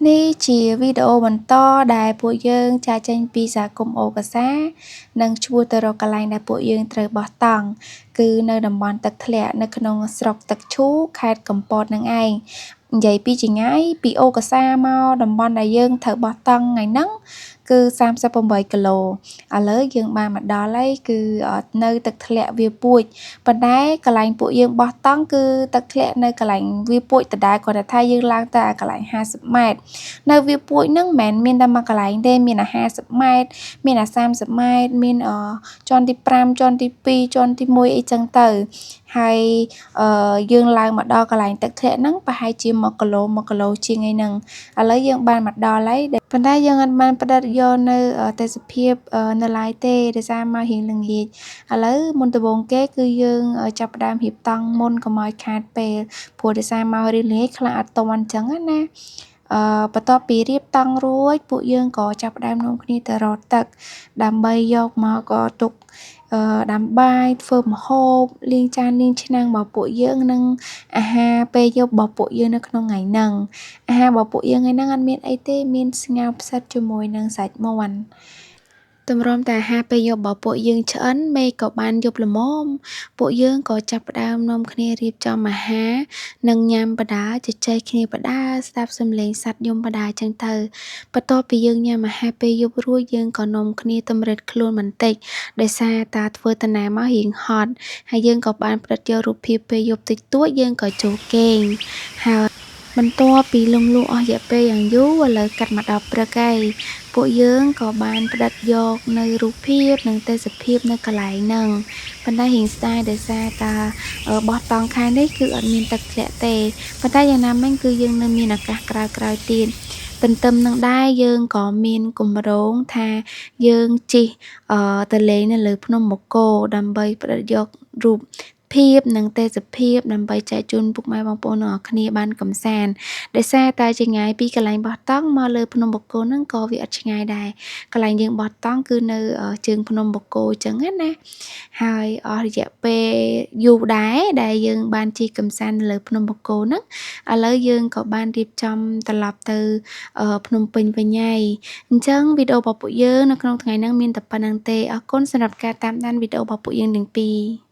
នេះជាវីដេអូបន្តដែលពួកយើងចាកចេញពីសហគមន៍អូកាសានិងឈ្មោះទៅរកកន្លែងដែលពួកយើងត្រូវបោះតង់គឺនៅតំបន់ទឹកធ្លាក់នៅក្នុងស្រុកទឹកឈូខេត្តកំពតនឹងឯងនិយាយពីចម្ងាយពីអូកាសាមកតំបន់ដែលយើងត្រូវបោះតង់ថ្ងៃហ្នឹងគឺ38គីឡូឥឡូវយើងបានមកដល់ហើយគឺនៅទឹកធ្លាក់វាពួចប៉ុន្តែកន្លែងពួកយើងបោះតង់គឺទឹកធ្លាក់នៅកន្លែងវាពួចដដែលគាត់ថាយើងឡើងទៅកន្លែង50ម៉ែត្រនៅវាពួចហ្នឹងមិនមែនមានតែមួយកន្លែងទេមាន50ម៉ែត្រមាន30ម៉ែត្រមានជាន់ទី5ជាន់ទី2ជាន់ទី1អីចឹងទៅហើយយើងឡើងមកដល់កន្លែងទឹកធ្លាក់ហ្នឹងប្រហែលជា1គីឡូជាងអីហ្នឹងឥឡូវយើងបានមកដល់ហើយប៉ុន្តែយើងអត់បានផ្តិតយកនៅទេសភាពនៅឡើយទេដោយសារមករៀងល្ងាចឥឡូវមុនដំបូងគេគឺយើងចាប់ផ្ដើមរៀបតង់មុនកុំឲ្យខាតពេលព្រោះដោយសារមករៀងល្ងាចខ្លះអត់តន់ចឹងណាបន្ទាប់ពីរៀបតង់រួចពួកយើងក៏ចាប់ផ្ដើមនាំគ្នាទៅរកទឹកដើម្បីយកមកក៏ទុកដាំបាយធ្វើម្ហូបលាងចានលាងឆ្នាំងរបស់ពួកយើងនិងអាហារពេលយប់របស់ពួកយើងនៅក្នុងថ្ងៃហ្នឹងអាហាររបស់ពួកយើងថ្ងៃហ្នឹងអត់មានអីទេមានស្ងោរផ្សិតជាមួយនឹងសាច់មាន់តម្រាំតែអាហារពេលយប់របស់ពួកយើងឆ្អិនមេឃក៏បានយប់ល្មមពួកយើងក៏ចាប់ផ្ដើមនាំគ្នារៀបចំអាហារនិងញ៉ាំបដាជជែកគ្នាបដាស្ដាប់សំឡេងសត្វយំបដាចឹងទៅបន្ទាប់ពីយើងញ៉ាំអាហារពេលយប់រួចយើងក៏នាំគ្នាតម្រិតខ្លួនបន្តិចដោយសារតាធ្វើដំណើរមករៀងហត់ហើយយើងក៏បានផ្តិតយករូបភាពពេលយប់តិចតួចយើងក៏ចូលគេងហើយបន្ទាប់ពីលងលក់អស់រយៈពេលយ៉ាងយូរឥឡូវកាត់មកដល់ព្រឹកហើយពួកយើងក៏បានផ្តិតយកនៅរូបភាពនិងទេសភាពនៅកន្លែងហ្នឹងប៉ុន្តែរៀងស្ដាយដោយសារតាបោះតង់ខែនេះគឺអត់មានទឹកធ្លាក់ទេប៉ុន្តែយ៉ាងណាមិញគឺយើងនៅមានឱកាសក្រោយទៀតទន្ទឹមនឹងដែរយើងក៏មានគម្រោងថាយើងជិះទៅលេងនៅលើភ្នំបូកគោដើម្បីផ្តិតយករូបភាពនិងទេសភាពដើម្បីចែកជូនពុកម៉ែបងប្អូនទាំងអស់គ្នាបានកំសាន្តដោយសារតែចម្ងាយពីកន្លែងបោះតង់មកលើភ្នំបូកគោហ្នឹងក៏វាអត់ឆ្ងាយដែរកន្លែងយើងបោះតង់គឺនៅជើងភ្នំបូកគោអញ្ចឹងណាហើយអស់រយៈពេលយូរដែរដែលយើងបានជិះកំសាន្តនៅលើភ្នំបូកគោហ្នឹងឥឡូវយើងក៏បានរៀបចំត្រឡប់ទៅភ្នំពេញវិញហើយអញ្ចឹងវីដេអូរបស់ពួកយើងនៅក្នុងថ្ងៃហ្នឹងមានតែប៉ុណ្្នឹងទេអរគុណសម្រាប់ការតាមដានវីដេអូរបស់ពួកយើងទាំងពីរ